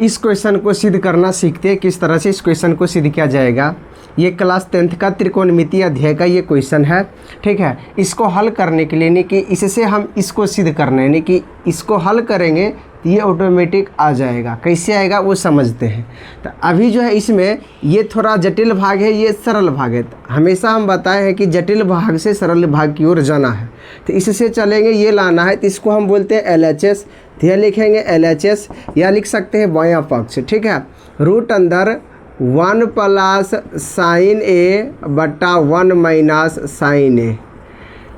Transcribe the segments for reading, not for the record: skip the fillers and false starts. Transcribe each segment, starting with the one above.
इस क्वेश्चन को सिद्ध करना सीखते हैं। किस तरह से इस क्वेश्चन को सिद्ध किया जाएगा। ये क्लास 10th का त्रिकोणमितीय अध्याय का ये क्वेश्चन है, ठीक है। इसको हल करने के लिए यानी कि इससे हम इसको सिद्ध करना है, यानी कि इसको हल करेंगे तो ये ऑटोमेटिक आ जाएगा। कैसे आएगा वो समझते हैं। तो अभी जो है इसमें ये थोड़ा जटिल भाग है, ये सरल भाग है। हमेशा हम बताए हैं कि जटिल भाग से सरल भाग की ओर जाना है, तो इससे चलेंगे। ये लाना है तो इसको हम बोलते हैं LHS। यह लिखेंगे LHS, या लिख सकते हैं बायां पक्ष, ठीक है। रूट अंदर 1 प्लस साइन ए बटा 1 माइनस साइन ए।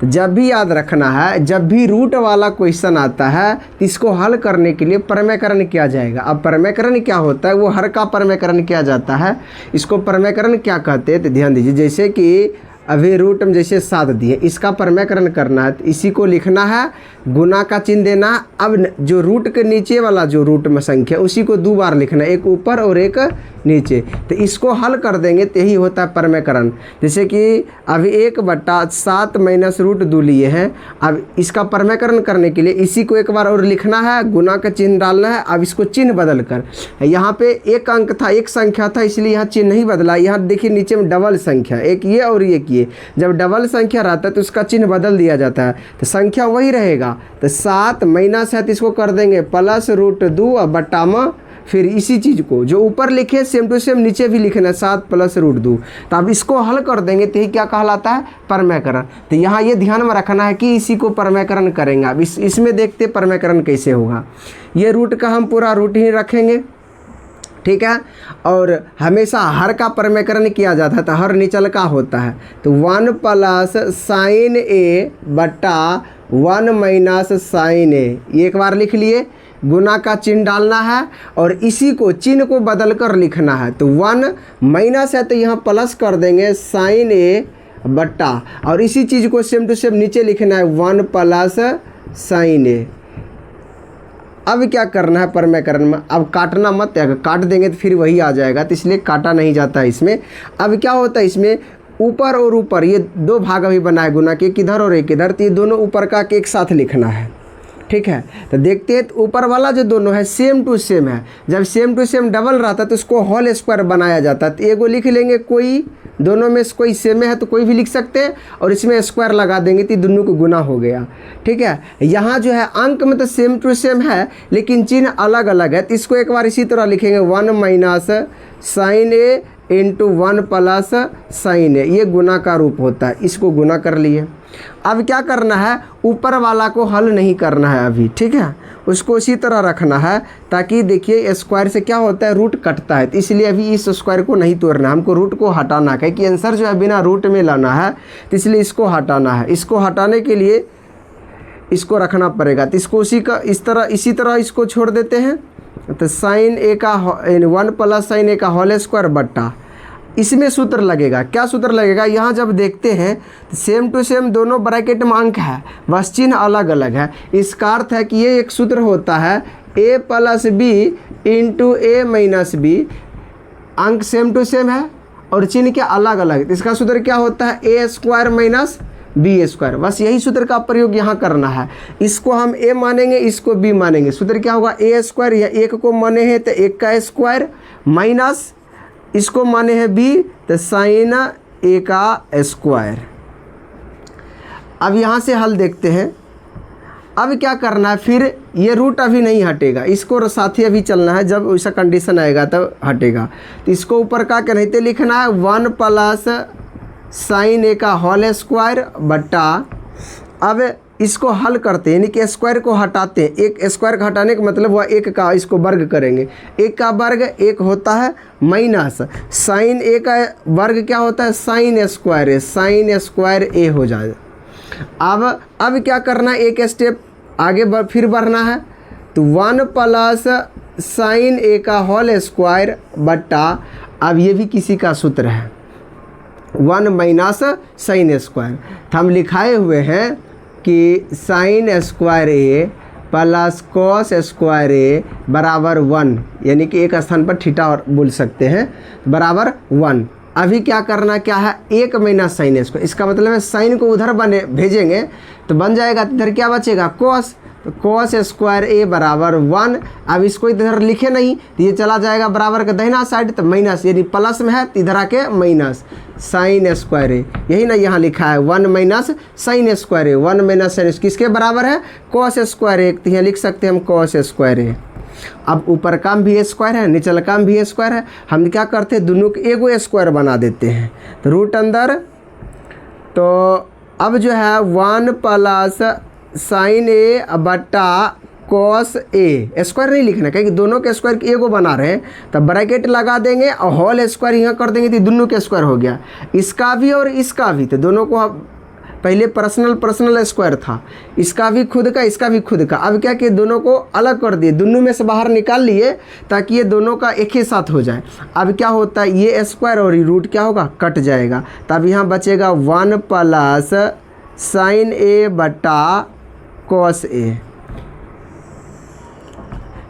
जब भी याद रखना है, जब भी रूट वाला क्वेश्चन आता है तो इसको हल करने के लिए प्रमेयकरण किया जाएगा। अब प्रमेयकरण क्या होता है, वो हर का प्रमेयकरण किया जाता है। इसको प्रमेयकरण क्या कहते हैं तो ध्यान दीजिए। जैसे कि अभी रूट में जैसे 7 दिए, इसका प्रमेयकरण करना है तो इसी को लिखना है, गुना का चिन्ह देना। अब जो रूट के नीचे वाला जो रूट में संख्या उसी को 2 बार लिखना है, एक ऊपर और एक नीचे। तो इसको हल कर देंगे तो यही होता है प्रमेयकरण। जैसे कि अभी 1/7 माइनस रूट 2 लिए हैं। अब इसका प्रमेयकरण करने के लिए इसी को एक बार और लिखना है, गुना का चिन्ह डालना है। अब इसको चिन्ह बदल कर, यहाँ पे एक अंक था, एक संख्या था, इसलिए यहाँ चिन्ह नहीं बदला। यहाँ देखिए नीचे में डबल संख्या, एक ये और एक ये। जब डबल संख्या रहता है तो उसका चिन्ह बदल दिया जाता है, तो संख्या वही रहेगा। तो 7 माइनस है तो इसको कर देंगे प्लस रूट 2 और बटा में फिर इसी चीज़ को जो ऊपर लिखे सेम टू सेम नीचे भी लिखना है, 7 प्लस रूट 2। तो अब इसको हल कर देंगे तो ये क्या कहलाता है, प्रमेयकरण। तो यहाँ ये ध्यान में रखना है कि इसी को प्रमेयकरण करेंगे। अब इसमें देखते प्रमेयकरण कैसे होगा। ये रूट का हम पूरा रूट ही रखेंगे, ठीक है। और हमेशा हर का प्रमेयकरण किया जाता है तो हर निचल का होता है। तो 1 प्लस साइन ए बटा 1 माइनस साइन ए, ये एक बार लिख लिए। गुना का चिन्ह डालना है और इसी को चिन्ह को बदल कर लिखना है। तो 1 माइनस है तो यहाँ प्लस कर देंगे साइन ए बटा, और इसी चीज़ को सेम टू सेम नीचे लिखना है 1 प्लस साइन ए। अब क्या करना है प्रमेयकरण में, अब काटना मत, अगर काट देंगे तो फिर वही आ जाएगा, तो इसलिए काटा नहीं जाता है इसमें। अब क्या होता है इसमें, ऊपर और ऊपर ये 2 भाग अभी बनाए गुना के, एक इधर और एक इधर, तो ये दोनों ऊपर का एक साथ लिखना है, ठीक है। तो देखते हैं, तो ऊपर वाला जो दोनों है सेम टू सेम है। जब सेम टू सेम डबल रहता है तो उसको होल स्क्वायर बनाया जाता है। तो एगो लिख लेंगे, कोई दोनों में से कोई सेम है तो कोई भी लिख सकते हैं, और इसमें स्क्वायर लगा देंगे तो दोनों को गुना हो गया, ठीक है। यहाँ जो है अंक में तो सेम टू सेम है लेकिन चिन्ह अलग अलग है, तो इसको एक बार इसी तरह लिखेंगे 1 माइनस साइन ए इंटू 1 प्लस साइन ए। ये गुना का रूप होता है, इसको गुना कर लिए। अब क्या करना है, ऊपर वाला को हल नहीं करना है अभी, ठीक है। उसको इसी तरह रखना है ताकि देखिए स्क्वायर से क्या होता है, रूट कटता है, तो इसलिए अभी इस स्क्वायर को नहीं तोड़ना, हमको रूट को हटाना है कि आंसर जो है बिना रूट में लाना है, तो इसलिए इसको हटाना है। इसको हटाने के लिए इसको रखना पड़ेगा, तो इसको इसी तरह इसको छोड़ देते हैं। तो साइन ए का 1 प्लस साइन ए का होल स्क्वायर बट्टा, इसमें सूत्र लगेगा। क्या सूत्र लगेगा, यहाँ जब देखते हैं तो सेम टू सेम दोनों ब्रैकेट में अंक है, बस चिन्ह अलग अलग है। इसका अर्थ है कि ये एक सूत्र होता है a plus b into a minus b. अंक सेम टू सेम है और चिन्ह क्या अलग अलग, इसका सूत्र क्या होता है, ए स्क्वायर माइनस बी स्क्वायर। बस यही सूत्र का प्रयोग यहाँ करना है। इसको हम a मानेंगे, इसको b मानेंगे। सूत्र क्या होगा, ए स्क्वायर, या 1 को माने हैं तो 1 का स्क्वायर माइनस इसको माने हैं b तो साइन ए का स्क्वायर। अब यहाँ से हल देखते हैं। अब क्या करना है, फिर ये रूट अभी नहीं हटेगा, इसको साथ ही अभी चलना है, जब ऐसा कंडीशन आएगा तब हटेगा। तो इसको ऊपर का क्या नहीं लिखना है, 1 प्लस साइन ए का होल स्क्वायर बट्टा। अब इसको हल करते हैं, यानी कि स्क्वायर को हटाते हैं। एक स्क्वायर का हटाने का मतलब हुआ 1 का, इसको वर्ग करेंगे। 1 का वर्ग 1 होता है माइनस साइन ए का वर्ग क्या होता है, साइन स्क्वायर ए, साइन स्क्वायर ए हो जाए। अब क्या करना है, एक स्टेप आगे फिर बढ़ना है। तो 1 प्लस साइन ए का होल स्क्वायर बट्टा, अब ये भी किसी का सूत्र है, 1 माइनस साइन स्क्वायर। तो हम लिखाए हुए हैं कि साइन स्क्वायर ए प्लस कॉस स्क्वायर ए बराबर 1, यानी कि एक स्थान पर थीटा और बोल सकते हैं, बराबर 1। अभी क्या करना क्या है, 1 माइनस साइन स्क्वायर, इसका मतलब है साइन को उधर भेजेंगे तो बन जाएगा, इधर क्या बचेगा, कॉस। तो cos स्क्वायर ए बराबर 1। अब इसको इधर लिखे नहीं तो ये चला जाएगा बराबर का दाहिना साइड, तो माइनस, यानी प्लस में है तो इधर आके माइनस साइन स्क्वायर ए, यही ना यहाँ लिखा है 1 माइनस साइन स्क्वायर ए, 1 माइनस साइन किसके बराबर है, cos स्क्वायर ए, तो यहाँ लिख सकते हैं हम cos स्क्वायर ए। अब ऊपर का भी स्क्वायर है, निचल का भी स्क्वायर है, हम क्या करते हैं दोनों के एगो स्क्वायर बना देते हैं, तो रूट अंदर, तो अब जो है 1 प्लस साइन ए बटा कॉस ए, स्क्वायर नहीं लिखना क्योंकि दोनों के स्क्वायर एगो बना रहे हैं, तो ब्रैकेट लगा देंगे और होल स्क्वायर यहाँ कर देंगे तो दोनों के स्क्वायर हो गया, इसका भी और इसका भी, तो दोनों को पहले पर्सनल स्क्वायर था, इसका भी खुद का इसका भी खुद का, अब क्या कि दोनों को अलग कर दिए, दोनों में से बाहर निकाल लिए ताकि ये दोनों का एक ही साथ हो जाए। अब क्या होता है ये स्क्वायर और ये रूट क्या होगा, कट जाएगा, तब यहाँ बचेगा 1 प्लस साइन ए बटा कॉस ए,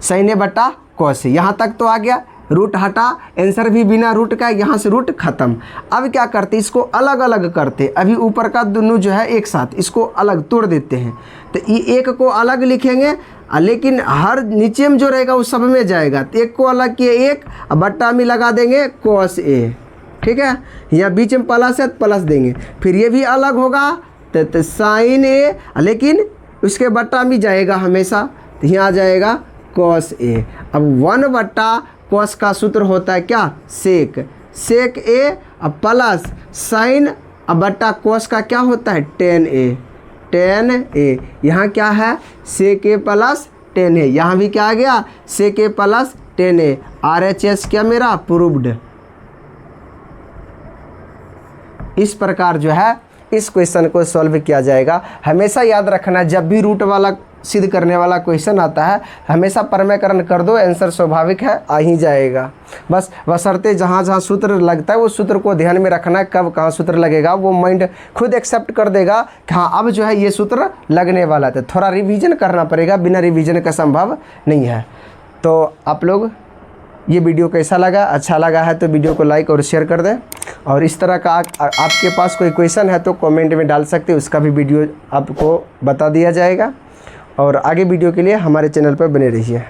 साइन ए बटा कॉस ए, यहाँ तक तो आ गया, रूट हटा, आंसर भी बिना रूट का, यहाँ से रूट खत्म। अब क्या करते इसको अलग अलग करते, अभी ऊपर का दोनों जो है एक साथ, इसको अलग तोड़ देते हैं, तो ये एक को अलग लिखेंगे लेकिन हर नीचे में जो रहेगा वो सब में जाएगा, तो एक को अलग किए एक, बट्टा में लगा देंगे कॉस ए, ठीक है, यहाँ बीच में प्लस है प्लस देंगे, फिर ये भी अलग होगा तो साइन ए, लेकिन उसके बट्टा में जाएगा हमेशा, तो यहाँ आ जाएगा कॉस ए। अब 1 बट्टा कॉस का सूत्र होता है क्या, सेक, सेक ए, अब प्लस साइन अब बट्टा कॉस का क्या होता है टेन ए, टेन ए, यहाँ क्या है सेक ए प्लस टेन ए, यहाँ भी क्या आ गया सेक ए प्लस टेन ए, RHS क्या मेरा प्रूव्ड। इस प्रकार जो है इस क्वेश्चन को सॉल्व किया जाएगा। हमेशा याद रखना जब भी रूट वाला सिद्ध करने वाला क्वेश्चन आता है हमेशा प्रमेयकरण कर दो, आंसर स्वाभाविक है आ ही जाएगा। बस बशर्ते जहाँ जहाँ सूत्र लगता है वो सूत्र को ध्यान में रखना है, कब कहाँ सूत्र लगेगा वो माइंड खुद एक्सेप्ट कर देगा कि हाँ अब जो है ये सूत्र लगने वाला है, तो थोड़ा रिवीजन करना पड़ेगा, बिना रिवीजन का संभव नहीं है। तो आप लोग ये वीडियो कैसा लगा, अच्छा लगा है तो वीडियो को लाइक और शेयर कर दें, और इस तरह का आपके पास कोई क्वेश्चन है तो कमेंट में डाल सकते हैं, उसका भी वीडियो आपको बता दिया जाएगा। और आगे वीडियो के लिए हमारे चैनल पर बने रहिए।